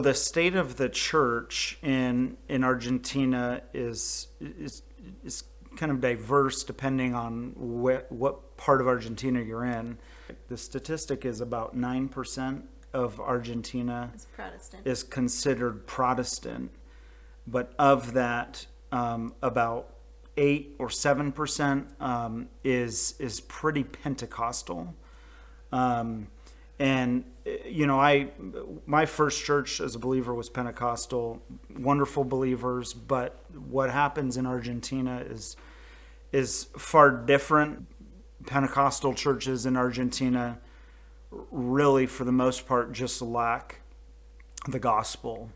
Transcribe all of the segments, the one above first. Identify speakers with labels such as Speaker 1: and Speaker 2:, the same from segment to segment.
Speaker 1: The state of the church in Argentina is kind of diverse depending on what part of Argentina you're in. The statistic is about 9% of Argentina is considered Protestant, but of that, about 8 or 7% is pretty Pentecostal. And my first church as a believer was Pentecostal, wonderful believers. But what happens in Argentina is far different. Pentecostal churches in Argentina really, for the most part, just lack the gospel.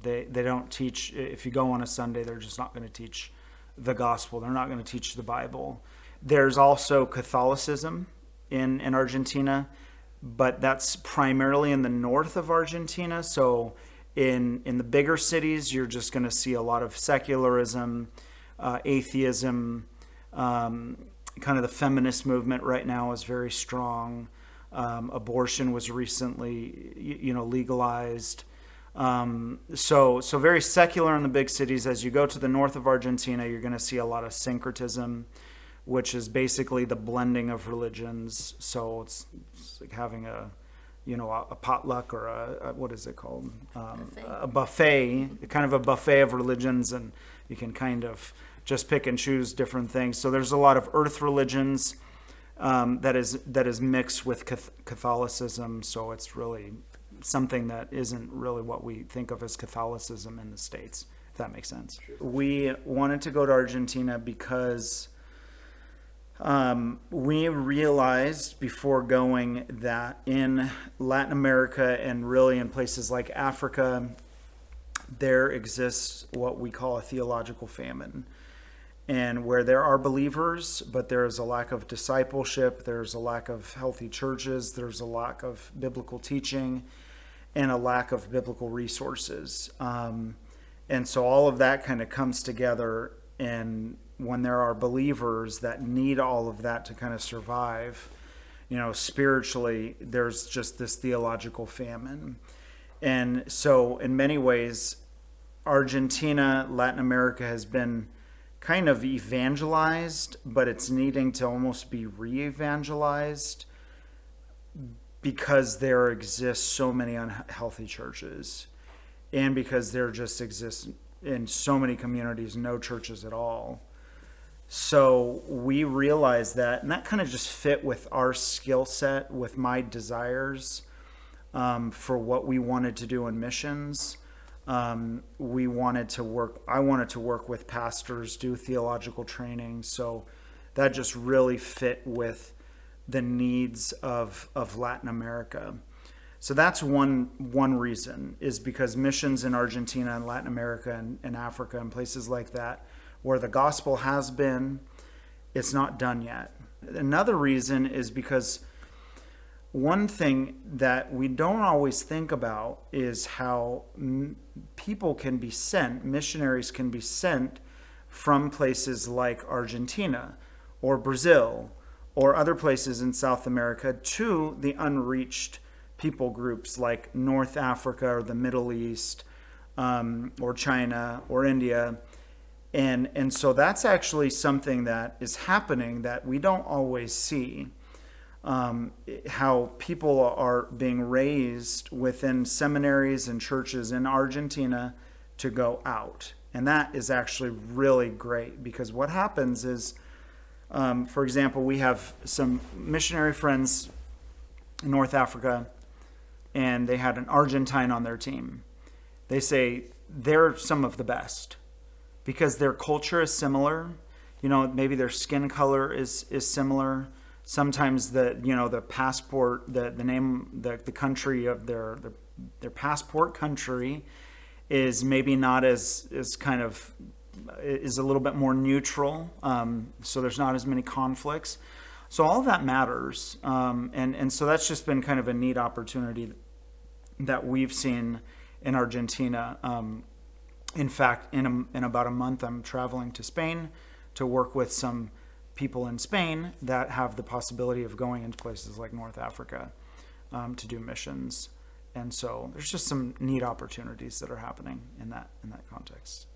Speaker 1: They don't teach. If you go on a Sunday, they're just not going to teach the gospel. They're not going to teach the Bible. There's also Catholicism in Argentina, but that's primarily in the north of Argentina. So in the bigger cities, you're just going to see a lot of secularism, atheism. Kind of the feminist movement right now is very strong. Abortion was recently, legalized. So very secular in the big cities. As you go to the north of Argentina, you're going to see a lot of syncretism, which is basically the blending of religions. So it's like having a potluck or what is it called? A buffet, kind of a buffet of religions, and you can kind of just pick and choose different things. So there's a lot of earth religions that is mixed with Catholicism. So it's really something that isn't really what we think of as Catholicism in the States, if that makes sense. We wanted to go to Argentina because we realized before going that in Latin America and really in places like Africa, there exists what we call a theological famine. And where there are believers, but there is a lack of discipleship, there's a lack of healthy churches, there's a lack of biblical teaching, and a lack of biblical resources. And so all of that kind of comes together, and when there are believers that need all of that to kind of survive, spiritually, there's just this theological famine. And so in many ways, Argentina, Latin America has been kind of evangelized, but it's needing to almost be re-evangelized because there exist so many unhealthy churches, and because there just exists in so many communities no churches at all. So we realized that, and that kind of just fit with our skill set, with my desires for what we wanted to do in missions. I wanted to work with pastors, do theological training. So that just really fit with the needs of Latin America. So that's one reason, is because missions in Argentina and Latin America and Africa and places like that, where the gospel has been, it's not done yet. Another reason is because one thing that we don't always think about is how people can be sent, missionaries can be sent from places like Argentina or Brazil or other places in South America to the unreached people groups like North Africa or the Middle East or China or India. And so that's actually something that is happening that we don't always see. How people are being raised within seminaries and churches in Argentina to go out. And that is actually really great, because what happens is, for example, we have some missionary friends in North Africa, and they had an Argentine on their team. They say they're some of the best because their culture is similar. Maybe their skin color is similar. Sometimes the passport, the name, the country of their passport country is maybe not as kind of, is a little bit more neutral. So there's not as many conflicts. So all of that matters. And so that's just been kind of a neat opportunity that we've seen in Argentina. In fact, in about a month, I'm traveling to Spain to work with some people in Spain that have the possibility of going into places like North Africa to do missions. And so there's just some neat opportunities that are happening in that context.